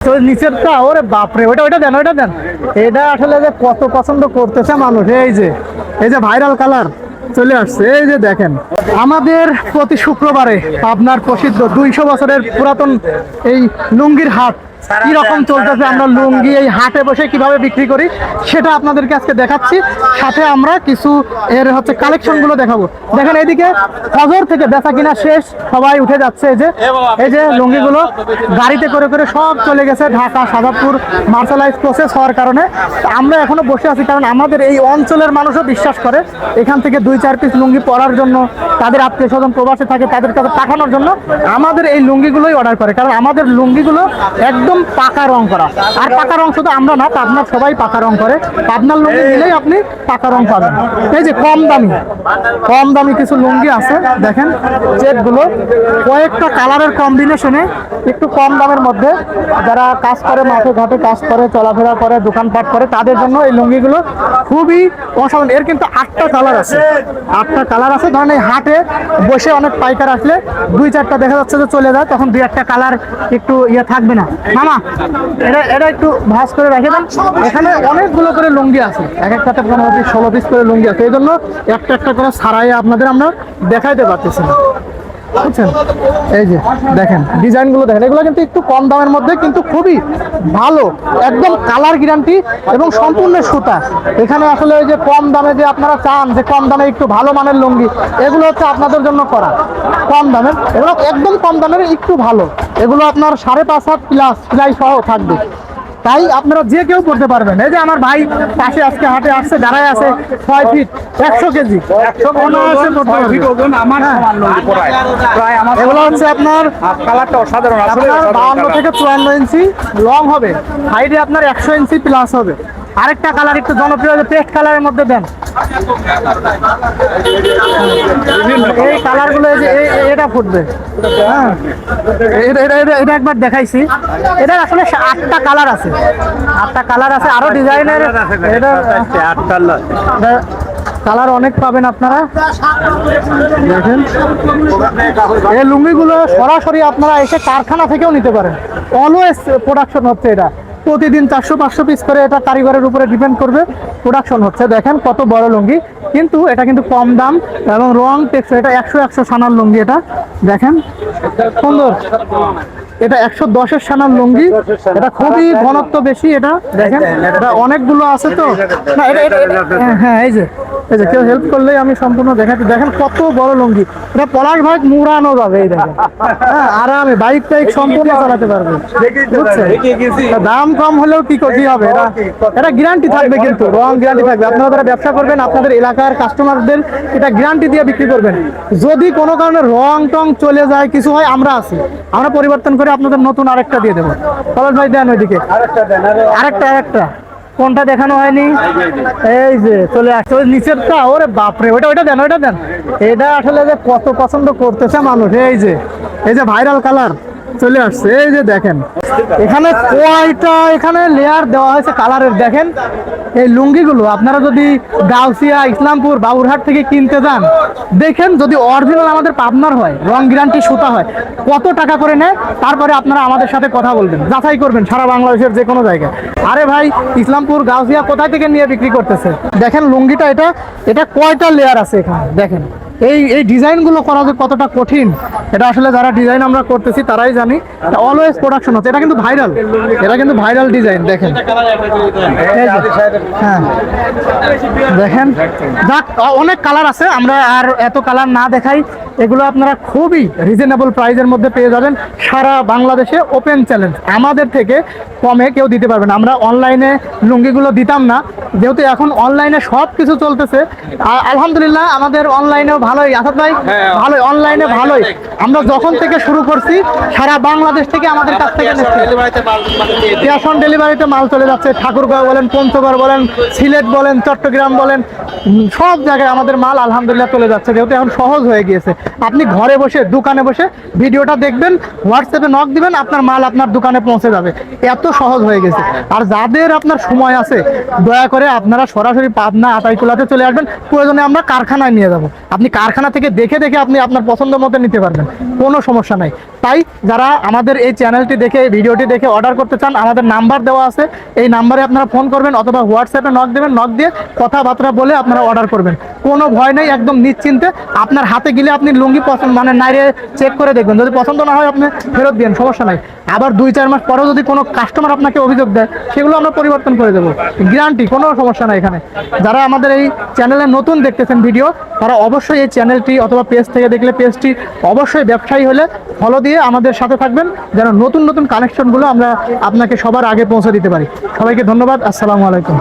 তো নিচেরটা ওরে বাপরে, ওটা দেন, ওটা দেন। এটা আসলে যে কত পছন্দ করতেছে মানুষ। এই যে ভাইরাল কালার চলে আসছে। এই যে দেখেন, আমাদের প্রতি শুক্রবারে আপনার প্রসিদ্ধ 200 বছরের পুরাতন এই লুঙ্গির হাট কি রকম চলতেছে, আমরা লুঙ্গি এই হাটে বসে কিভাবে বিক্রি করি সেটা আপনাদেরকে আজকে দেখাচ্ছি। সাথে আমরা কিছু এর হচ্ছে কালেকশন গুলো দেখাবো। দেখেন এইদিকে ফজর থেকে বেচা কিনা শেষ, সবাই উঠে যাচ্ছে। এই যে লুঙ্গিগুলো গাড়িতে করে করে সব চলে গেছে ঢাকা, সাজাদপুর মার্শালাইজ প্রসেস হওয়ার কারণে। আমরা এখনো বসে আছি কারণ আমাদের এই অঞ্চলের মানুষও বিশ্বাস করে এখান থেকে 2-4 পিস লুঙ্গি পরার জন্য, তাদের আত্মীয় স্বজন প্রবাসে থাকে তাদের কাছে পাঠানোর জন্য আমাদের এই লুঙ্গিগুলোই অর্ডার করে। কারণ আমাদের লুঙ্গিগুলো একদম পাকা রং করা। আর পাকা রং শুধু আমরা না, পাবনার সবাই পাকা রং করে। পাবনার লুঙ্গি নিলেই আপনি পাকা রং পাবেন। এই যে কম দামি কিছু লুঙ্গি আছে, দেখেন চেকগুলো কয়েকটা কালারের কম্বিনেশনে একটু কম দামের মধ্যে, যারা কাজ করে, মাঠে ঘাটে কাজ করে, চলাফেরা করে, দোকানপাট করে, তাদের জন্য এই লুঙ্গিগুলো খুবই অসাধারণ। এর কিন্তু 8টা কালার আছে। ধরেন এই হাটে বসে অনেক পাইকার আসলে 2-4টা দেখা যাচ্ছে যে চলে যায়, তখন 2-1টা কালার একটু থাকবে না। মামা এটা একটু ভাঁজ করে রেখে দেন। এখানে অনেকগুলো করে লুঙ্গি আছে, এক একটাতে 15 পিস 16 পিস করে লুঙ্গি আছে। এই জন্য একটা একটা করে ছাড়াই আপনাদের আমরা দেখাইতে পারতেছি না, বুঝছেন? এই যে দেখেন ডিজাইনগুলো দেখেন, এগুলো কিন্তু একটু কম দামের মধ্যে কিন্তু খুবই ভালো, একদম কালার গ্যারান্টি এবং সম্পূর্ণ সুতা। এখানে আসলে ওই যে কম দামে যে আপনারা চান যে কম দামে একটু ভালো মানের লুঙ্গি, এগুলো হচ্ছে আপনাদের জন্য করা। কম দামের এগুলো একদম কম দামের একটু ভালো, এগুলো আপনার 5.5 হাত প্লাস সেলাই সহ থাকবে, তাই আপনারা যে কেউ করতে পারবেন। এই যে আমার ভাই পাশে আজকে হাটে আসছে, দাঁড়ায় আছে 6 ফিট 100 কেজি এগুলো হচ্ছে আপনার কালারটা অসাধারণ, 52 থেকে 54 ইঞ্চি লং হবে, হাইটে আপনার 100 ইঞ্চি প্লাস হবে। আরেকটা কালার একটু জনপ্রিয়, পেস্ট কালারের মধ্যে দেন। এই কালারগুলো এটা ফুটবে, হ্যাঁ এটা একবার দেখাইছি। এটা আসলে 8টা কালার আছে, আরো ডিজাইনের। এটা কালার অনেক পাবেন আপনারা। দেখেন এই লুঙ্গিগুলো সরাসরি আপনারা এসে কারখানা থেকেও নিতে পারেন। অলওয়েজ প্রোডাকশন হচ্ছে, এটা প্রতিদিন 400-500 পিস করে, এটা কারিগরের উপরে ডিপেন্ড করবে, প্রোডাকশন হচ্ছে। দেখেন কত বড় লুঙ্গি, কিন্তু এটা কিন্তু কম দাম এবং রং টেক্সচার। এটা 100 সানার লুঙ্গি, এটা দেখেন সুন্দর। এটা 110-এর সানার লুঙ্গি, এটা খুবই ঘনত্ব বেশি। এটা দেখেন, এটা অনেকগুলো আছে তো না, হ্যাঁ এই যে কেউ হেল্প করলেই আমি সম্পূর্ণ দেখাচ্ছি। দেখেন কত বড় লুঙ্গি, এটা পলাশ ভাই মুড়ানো যাবে। এই দেখেন, হ্যাঁ আরামে বাইক সম্পূর্ণ চালাতে পারবে, বুঝছেন? দাম কম হলেও কি হবে, এটা গ্যারান্টি থাকবে, কিন্তু রং গ্যারান্টি থাকবে। আপনারা যারা ব্যবসা করবেন আপনাদের এলাকার কাস্টমারদের এটা গ্যারান্টি দিয়ে বিক্রি করবেন। যদি কোনো কারণে রং টং চলে যায়, কিছু হয়, আমরা আছি, আমরা পরিবর্তন করে আপনাদের নতুন আরেকটা দিয়ে দেবো। পলাশ ভাই দেন ওইদিকে আরেকটা কোনটা দেখানো হয়নি, এই যে চলে আসছে নিচেরটা। ওরে বাপরে, ওটা দেন। এটা আসলে যে কত পছন্দ করতেছে মানুষ। এই যে ভাইরাল কালার চলে আসছে। এই যে দেখেন এখানে এখানে লেয়ার দেওয়া হয়েছে কালারের। দেখেন এই লুঙ্গিগুলো আপনারা যদি গাউসিয়া, ইসলামপুর, বাবুরহাট থেকে কিনতে যান, দেখেন যদি অরিজিনাল আমাদের পাবনার হয়, রং গ্যারান্টি সুতা হয়, কত টাকা করে নেয়। তারপরে আপনারা আমাদের সাথে কথা বলবেন, যাচাই করবেন সারা বাংলাদেশের যে কোনো জায়গায়। আরে ভাই ইসলামপুর, গাউসিয়া কোথায় থেকে নিয়ে বিক্রি করতেছে? দেখেন লুঙ্গিটা, এটা কয়টা লেয়ার আছে এখানে। দেখেন এই ডিজাইনগুলো করা যে কতটা কঠিন, এটা আসলে যারা ডিজাইন আমরা করতেছি তারাই জানি। অলওয়েজ প্রোডাকশন হচ্ছে, এটা কিন্তু ভাইরাল ডিজাইন। দেখেন হ্যাঁ দেখেন, যাক অনেক কালার আছে, আমরা আর এত কালার না দেখাই। এগুলো আপনারা খুবই রিজনেবল প্রাইসের মধ্যে পেয়ে যাবেন। সারা বাংলাদেশে ওপেন চ্যালেঞ্জ, আমাদের থেকে কমে কেউ দিতে পারবে না। আমরা অনলাইনে লুঙ্গিগুলো দিতাম না, যেহেতু এখন অনলাইনে সব কিছু চলতেছে। আলহামদুলিল্লাহ আমাদের অনলাইনেও ভালোই, আসাদ ভাই ভালোই, অনলাইনে ভালোই। আমরা যখন থেকে শুরু করছি সারা বাংলাদেশ থেকে আমাদের কাছ থেকে ক্যাশ অন ডেলিভারিতে মাল চলে যাচ্ছে। ঠাকুরগাঁও বলেন, পঞ্চগড় বলেন, সিলেট বলেন, চট্টগ্রাম বলেন, সব জায়গায় আমাদের মাল আলহামদুলিল্লাহ চলে যাচ্ছে, যেহেতু এখন সহজ হয়ে গিয়েছে। আপনি ঘরে বসে দোকানে বসে ভিডিওটা দেখবেন, হোয়াটসঅ্যাপে নক দিবেন, আপনার মাল আপনার দোকানে পৌঁছে যাবে। এত সহজ হয়ে গেছে। আর যাদের আপনার সময় আছে দয়া করে আপনারা সরাসরি পাবনা আতাইকুলাতে চলে আসবেন, প্রয়োজনে আমরা কারখানায় নিয়ে যাব, আপনি কারখানা থেকে দেখে দেখে আপনি আপনার পছন্দ মতো নিতে পারবেন, কোনো সমস্যা নাই। তাই যারা আমাদের এই চ্যানেলটি দেখে এই ভিডিওটি দেখে অর্ডার করতে চান, আমাদের নাম্বার দেওয়া আছে, এই নাম্বারে আপনারা ফোন করবেন অথবা হোয়াটসঅ্যাপে নক দেবেন, নক দিয়ে কথাবার্তা বলে আপনারা অর্ডার করবেন। কোনো ভয় নেই, একদম নিশ্চিন্তে। আপনার হাতে গেলে আপনি লুঙ্গি পছন্দ মানে নাইরে চেক করে দেখবেন, যদি পছন্দ না হয় আপনি ফেরত দিন, সমস্যা নাই। আবার 2-4 মাস পরেও যদি কোনো কাস্টমার আপনাকে অভিযোগ দেয়, সেগুলো আমরা পরিবর্তন করে দেবো, গ্যারান্টি, কোনো সমস্যা নাই এখানে। যারা আমাদের এই চ্যানেলে নতুন দেখতেছেন ভিডিও, তারা অবশ্যই এই চ্যানেলটি অথবা পেজ থেকে দেখলে পেজটি অবশ্যই ব্যবসায়ী হলে ফলো দিয়ে আমাদের সাথে থাকবেন, যেন নতুন নতুন কানেকশনগুলো আমরা আপনাকে সবার আগে পৌঁছে দিতে পারি। সবাইকে ধন্যবাদ। আসসালামু আলাইকুম।